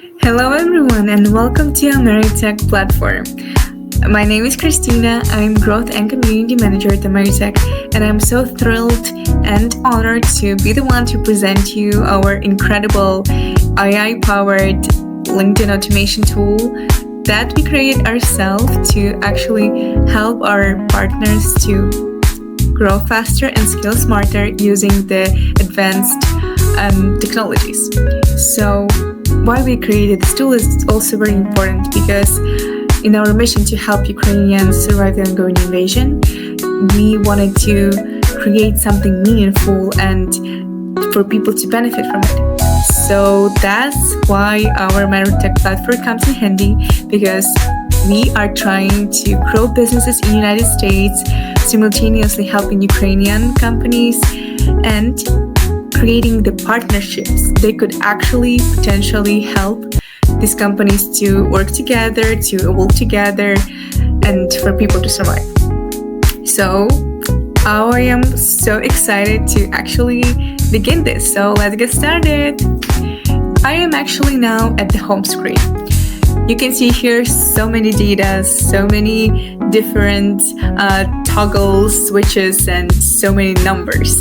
Hello, everyone, and welcome to Ameritech Platform. My name is Christina. I'm Growth and Community Manager at Ameritech, and I'm so thrilled and honored to be the one to present you our incredible AI-powered LinkedIn automation tool that we created ourselves to actually help our partners to grow faster and scale smarter using the advanced technologies. So why we created this tool is also very important because in our mission to help Ukrainians survive the ongoing invasion, we wanted to create something meaningful and for people to benefit from it. So that's why our Ameritech platform comes in handy, because we are trying to grow businesses in the United States, simultaneously helping Ukrainian companies and creating the partnerships. They could actually potentially help these companies to work together, to evolve together, and for people to survive. So I am so excited to actually begin this. So let's get started. I am actually now at the home screen. You can see here so many data, so many different toggles, switches, and so many numbers.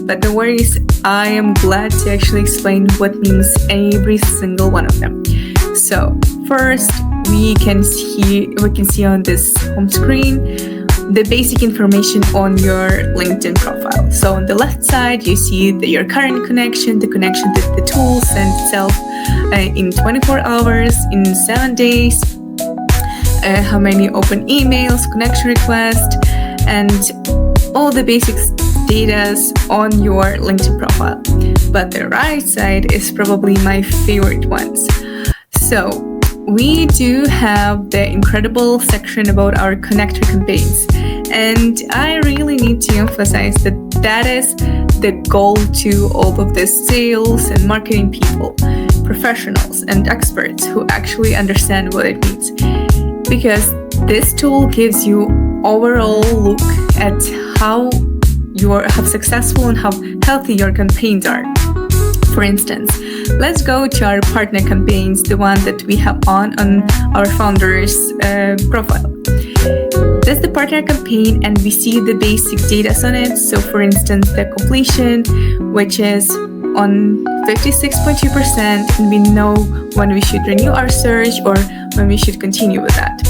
But no worries, I am glad to actually explain what means every single one of them. So first, we can see on this home screen the basic information on your LinkedIn profile. So on the left side, you see your current connection, the connection that the tool sends itself in 24 hours, in 7 days, how many open emails, connection requests, and all the basic data on your LinkedIn profile. But the right side is probably my favorite ones. So we do have the incredible section about our connector campaigns. And I really need to emphasize that is the goal to all of the sales and marketing people, professionals and experts who actually understand what it means. Because this tool gives you overall look at how successful and how healthy your campaigns are. For instance, let's go to our partner campaigns, the one that we have on our founder's profile. That's the partner campaign, and we see the basic data on it. So for instance, the completion, which is on 56.2%, and we know when we should renew our search or when we should continue with that.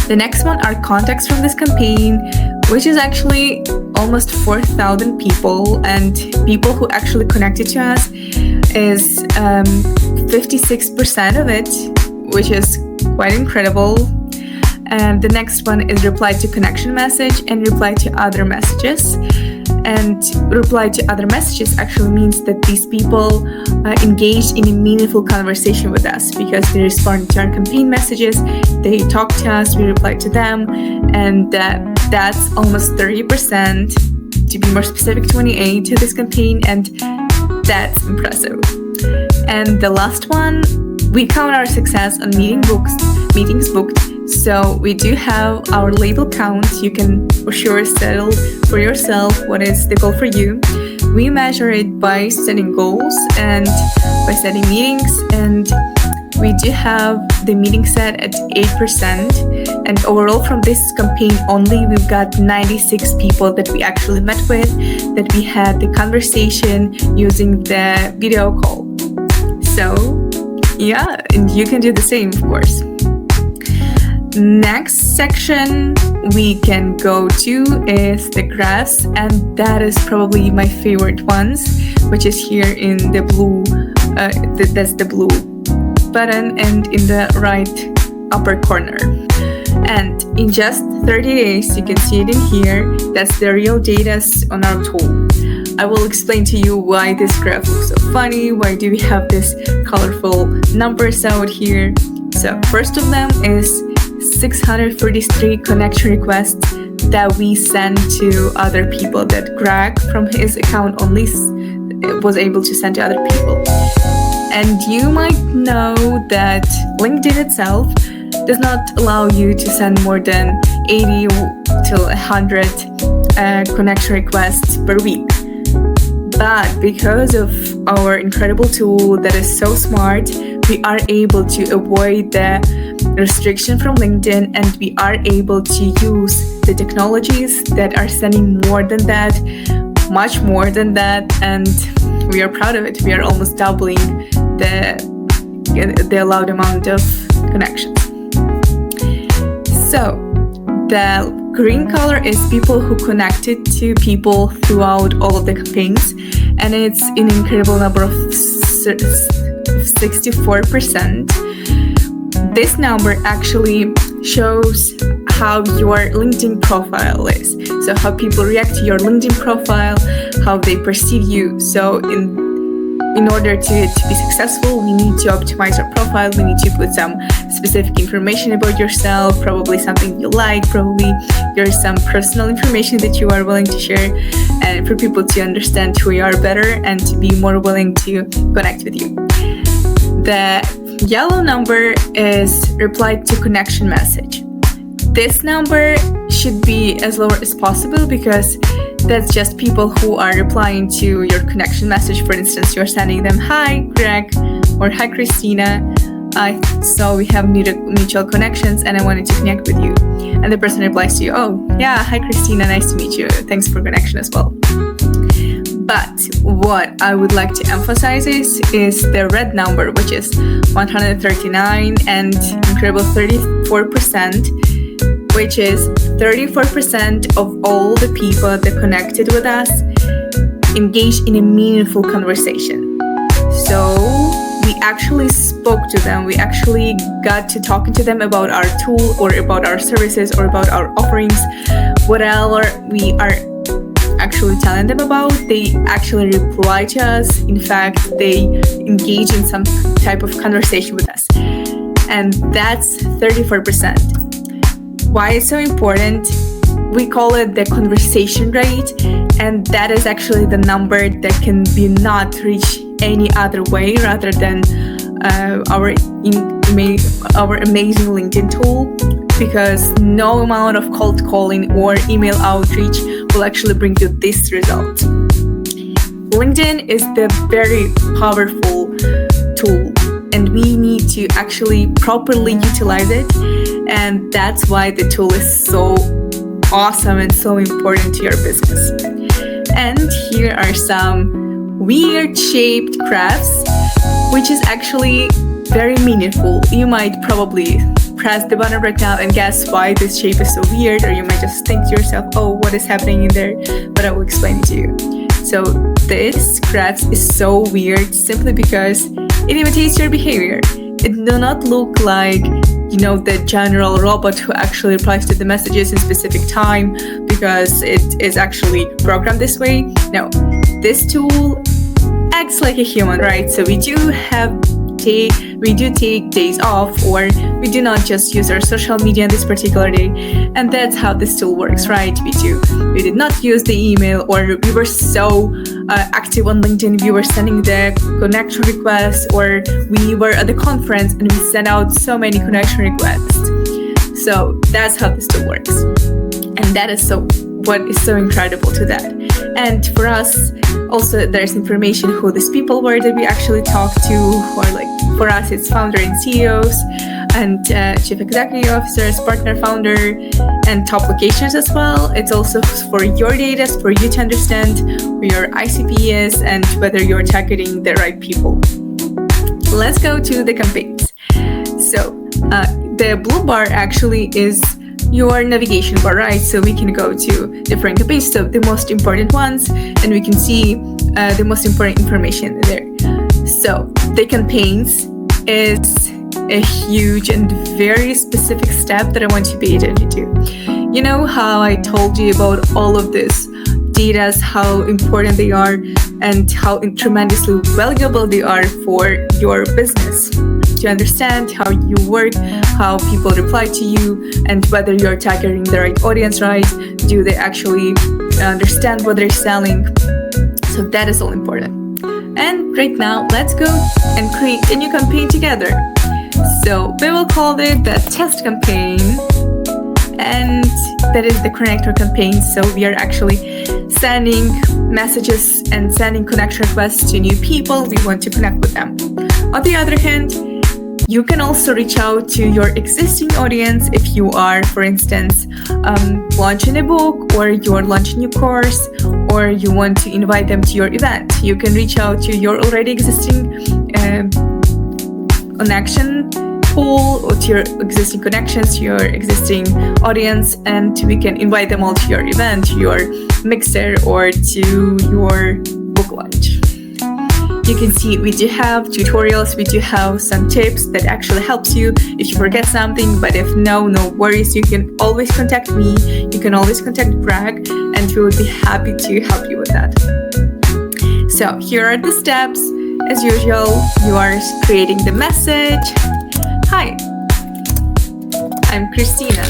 The next one are contacts from this campaign, which is actually almost 4,000 people, and people who actually connected to us is 56% of it, which is quite incredible. And the next one is reply to connection message and reply to other messages. And reply to other messages actually means that these people engaged in a meaningful conversation with us because they respond to our campaign messages, they talk to us, we reply to them, and that's almost 30%, to be more specific, 28 to this campaign, and that's impressive. And the last one, we count our success on meetings booked. So we do have our label count. You can for sure settle for yourself what is the goal for you. We measure it by setting goals and by setting meetings, and we do have the meeting set at 8%. And overall from this campaign only, we've got 96 people that we actually met with, that we had the conversation using the video call. So yeah, and you can do the same, of course. Next section we can go to is the graphs, and that is probably my favorite ones, which is here in the blue, that's the blue button and in the right upper corner. And in just 30 days, you can see it in here, that's the real data on our tool. I will explain to you why this graph looks so funny, why do we have these colorful numbers out here. So first of them is 643 connection requests that we sent to other people, that Greg from his account only was able to send to other people. And you might know that LinkedIn itself does not allow you to send more than 80 to 100 connection requests per week. But because of our incredible tool that is so smart, we are able to avoid the restriction from LinkedIn, and we are able to use the technologies that are sending more than that, much more than that, and we are proud of it. We are almost doubling the allowed amount of connections. So the green color is people who connected to people throughout all of the campaigns, and it's an incredible number of 64%. This number actually shows how your LinkedIn profile is. So how people react to your LinkedIn profile, how they perceive you. So in order to be successful, we need to optimize our profile. We need to put some specific information about yourself, probably something you like, probably there's some personal information that you are willing to share, and for people to understand who you are better and to be more willing to connect with you. The yellow number is reply to connection message. This number should be as low as possible because that's just people who are replying to your connection message. For instance, you're sending them, "Hi, Greg," or "Hi, Christina. I saw we have mutual connections and I wanted to connect with you." And the person replies to you, "Oh, yeah, hi, Christina. Nice to meet you. Thanks for connection as well." But what I would like to emphasize is the red number, which is 139 and incredible 34%, which is 34% of all the people that connected with us engaged in a meaningful conversation. So we actually spoke to them. We actually got to talking to them about our tool or about our services or about our offerings, whatever we are actually telling them about. They actually reply to us. In fact, they engage in some type of conversation with us. And that's 34%. Why it's so important? We call it the conversation rate, and that is actually the number that can be not reached any other way rather than our amazing LinkedIn tool, because no amount of cold calling or email outreach will actually bring you this result. LinkedIn is the very powerful tool, and we need to actually properly utilize it, and that's why the tool is so awesome and so important to your business. And here are some weird shaped crafts, which is actually very meaningful. You might probably press the button right now and guess why this shape is so weird, or you might just think to yourself, "Oh, what is happening in there?" But I will explain it to you. So this craft is so weird simply because it imitates your behavior. It do not look like, the general robot who actually replies to the messages in specific time because it is actually programmed this way. No, this tool acts like a human, right? So we do take days off, or we do not just use our social media on this particular day, and that's how this tool works, right? We did not use the email, or we were so active on LinkedIn, we were sending the connection requests, or we were at the conference and we sent out so many connection requests. So that's how this tool works, and that is what is so incredible to that. And for us, also there's information who these people were that we actually talked to, or for us it's founder and CEOs and chief executive officers, partner founder, and top locations as well. It's also for your data, for you to understand who your ICP is and whether you're targeting the right people. Let's go to the campaigns. So the blue bar actually is your navigation bar, right? So we can go to different campaigns, so the most important ones, and we can see the most important information there. So the campaigns is a huge and very specific step that I want you to pay attention to. You know how I told you about all of this data, how important they are, and how tremendously valuable they are for your business. To understand how you work, how people reply to you, and whether you're targeting the right audience, right? Do they actually understand what they're selling? So that is all important. And right now, let's go and create a new campaign together. So we will call it the test campaign, and that is the connector campaign. So we are actually sending messages and sending connection requests to new people. We want to connect with them. On the other hand, you can also reach out to your existing audience if you are, for instance, launching a book, or you are launching a course, or you want to invite them to your event. You can reach out to your already existing connection pool, or to your existing connections, to your existing audience, and we can invite them all to your event, to your mixer, or to your book launch. You can see we do have tutorials, we do have some tips that actually helps you if you forget something, but if no worries, you can always contact me, you can always contact Greg, and we would be happy to help you with that. So here are the steps. As usual, you are creating the message. Hi, I'm Christina.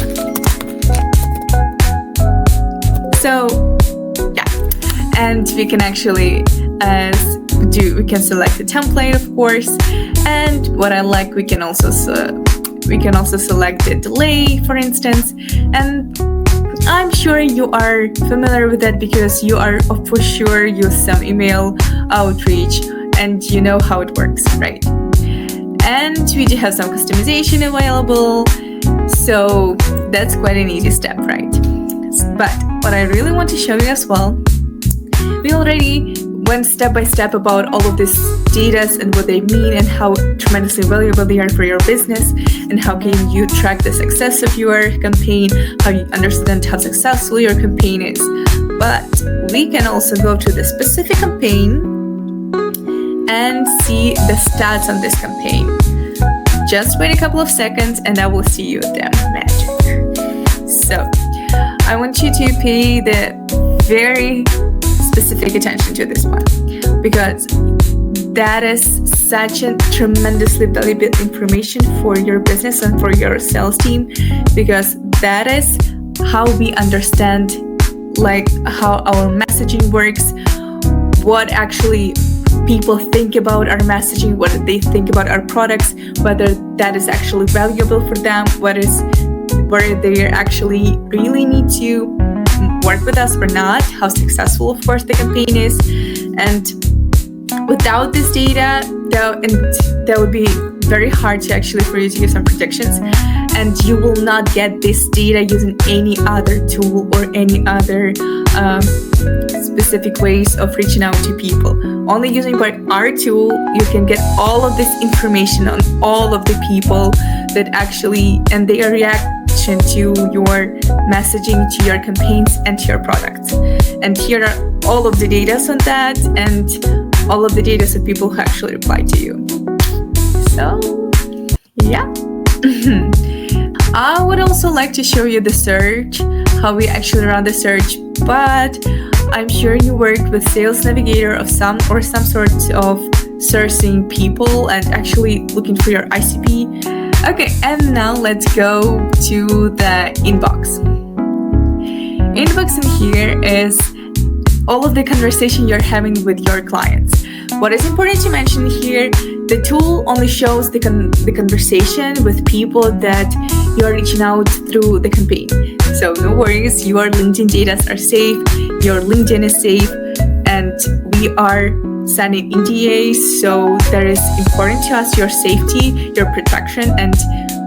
So yeah, and we can actually we can select a template, of course, and what I like, we can also select the delay, for instance, and I'm sure you are familiar with that because you are for sure use some email outreach and you know how it works, right? And we do have some customization available, so that's quite an easy step, right? But what I really want to show you as well, we already went step by step about all of these data and what they mean and how tremendously valuable they are for your business, and how can you track the success of your campaign, how you understand how successful your campaign is. But we can also go to the specific campaign and see the stats on this campaign. Just wait a couple of seconds and I will see you the magic. So I want you to pay the very specific attention to this one, because that is such a tremendously valuable information for your business and for your sales team, because that is how we understand how our messaging works, what actually people think about our messaging, what they think about our products, whether that is actually valuable for them, where they actually really need to work with us or not, how successful, of course, the campaign is. And without this data, that would be very hard for you to give some predictions, and you will not get this data using any other tool or any other specific ways of reaching out to people. Only using our tool, you can get all of this information on all of the people that actually, and their reaction to your messaging, to your campaigns, and to your products. And here are all of the data on that, and all of the data of people who actually reply to you. So, yeah. I would also like to show you the search, how we actually run the search, but I'm sure you worked with Sales Navigator of some sort of sourcing people and actually looking for your ICP. Okay, and now let's go to the inbox. Inbox in here is all of the conversation you're having with your clients. What is important to mention here, the tool only shows the conversation with people that you are reaching out through the campaign. So no worries, your LinkedIn data are safe, your LinkedIn is safe, and we are sending NDAs, so that is important to us, your safety, your protection, and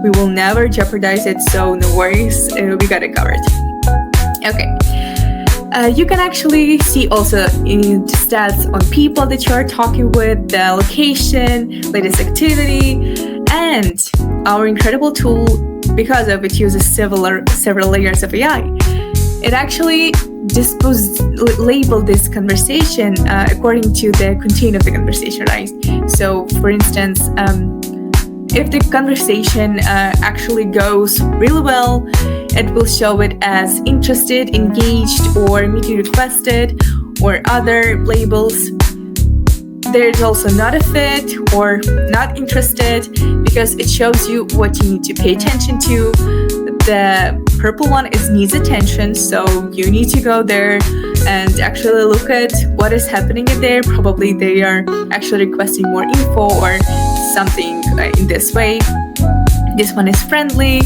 we will never jeopardize it, so no worries, we got it covered. Okay. You can actually see also in stats on people that you are talking with, the location, latest activity, and our incredible tool, because of it uses several layers of AI. It actually label this conversation according to the content of the conversation, right? So, for instance, if the conversation actually goes really well, it will show it as interested, engaged, or meeting requested, or other labels. There's also not a fit or not interested, because it shows you what you need to pay attention to. The purple one is needs attention, so you need to go there and actually look at what is happening in there. Probably they are actually requesting more info or something in this way. This one is friendly,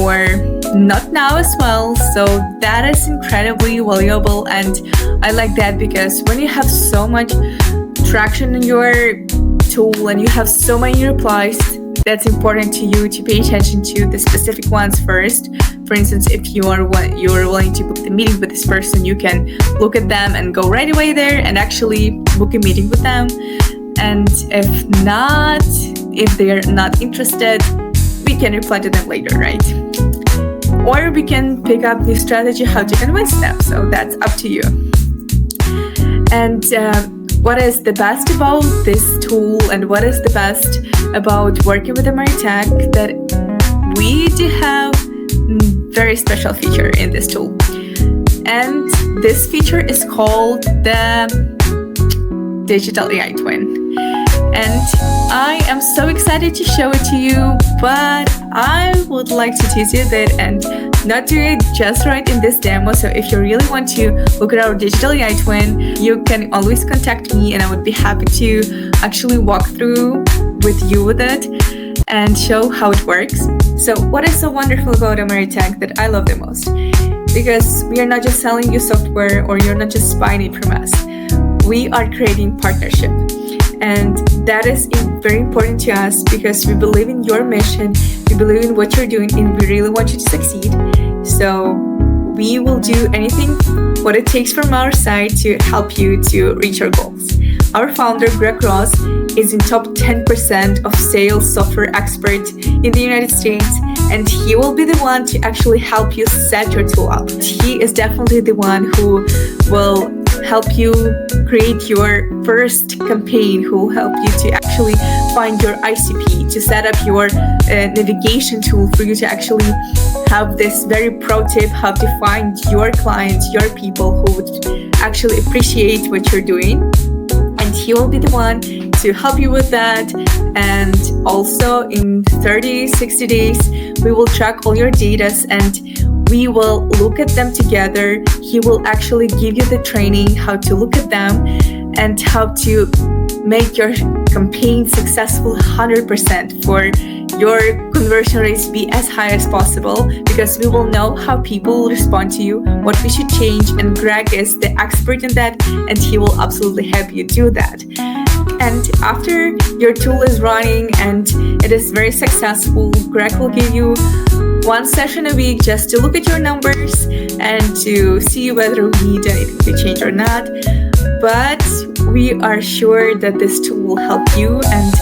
or not now as well. So that is incredibly valuable, and I like that because when you have so much traction in your tool and you have so many replies, that's important to you to pay attention to the specific ones first. For instance, if you're willing to book the meeting with this person, you can look at them and go right away there and actually book a meeting with them. And if they're not interested, we can reply to them later, right? Or we can pick up the strategy how to convince them. So that's up to you. And what is the best about this tool and what is the best about working with Ameritech, that we do have very special feature in this tool. And this feature is called the Digital AI Twin. And I am so excited to show it to you, but I would like to tease you a bit and not do it just right in this demo. So if you really want to look at our Digital AI Twin, you can always contact me and I would be happy to actually walk through with you with it and show how it works. So what is so wonderful about Ameritech that I love the most? Because we are not just selling you software or you're not just buying it from us. We are creating partnership. And that is very important to us because we believe in your mission, we believe in what you're doing, and we really want you to succeed. So we will do anything what it takes from our side to help you to reach your goals. Our founder, Greg Ross, is in top 10% of sales software experts in the United States, and he will be the one to actually help you set your tool up. He is definitely the one who will help you create your first campaign, who will help you to actually find your ICP, to set up your navigation tool for you to actually have this very pro tip how to find your clients, your people who would actually appreciate what you're doing. And he will be the one to help you with that. And also in 30, 60 days, we will track all your data and we will look at them together. He will actually give you the training how to look at them and how to make your campaign successful 100% for your conversion rates be as high as possible, because we will know how people will respond to you, what we should change, and Greg is the expert in that and he will absolutely help you do that. And after your tool is running and it is very successful, Greg will give you one session a week just to look at your numbers and to see whether we need anything to change or not. But we are sure that this tool will help you and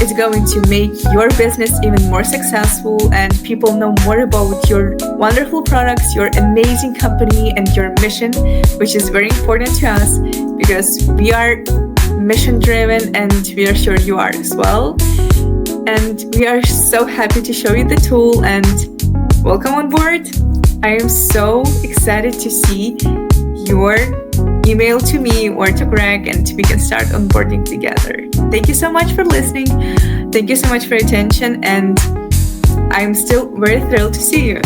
it's going to make your business even more successful and people know more about your wonderful products, your amazing company, and your mission, which is very important to us because we are mission driven and we are sure you are as well. And we are so happy to show you the tool and welcome on board. I am so excited to see your email to me or to Greg and we can start onboarding together. Thank you so much for listening. Thank you so much for your attention and I'm still very thrilled to see you.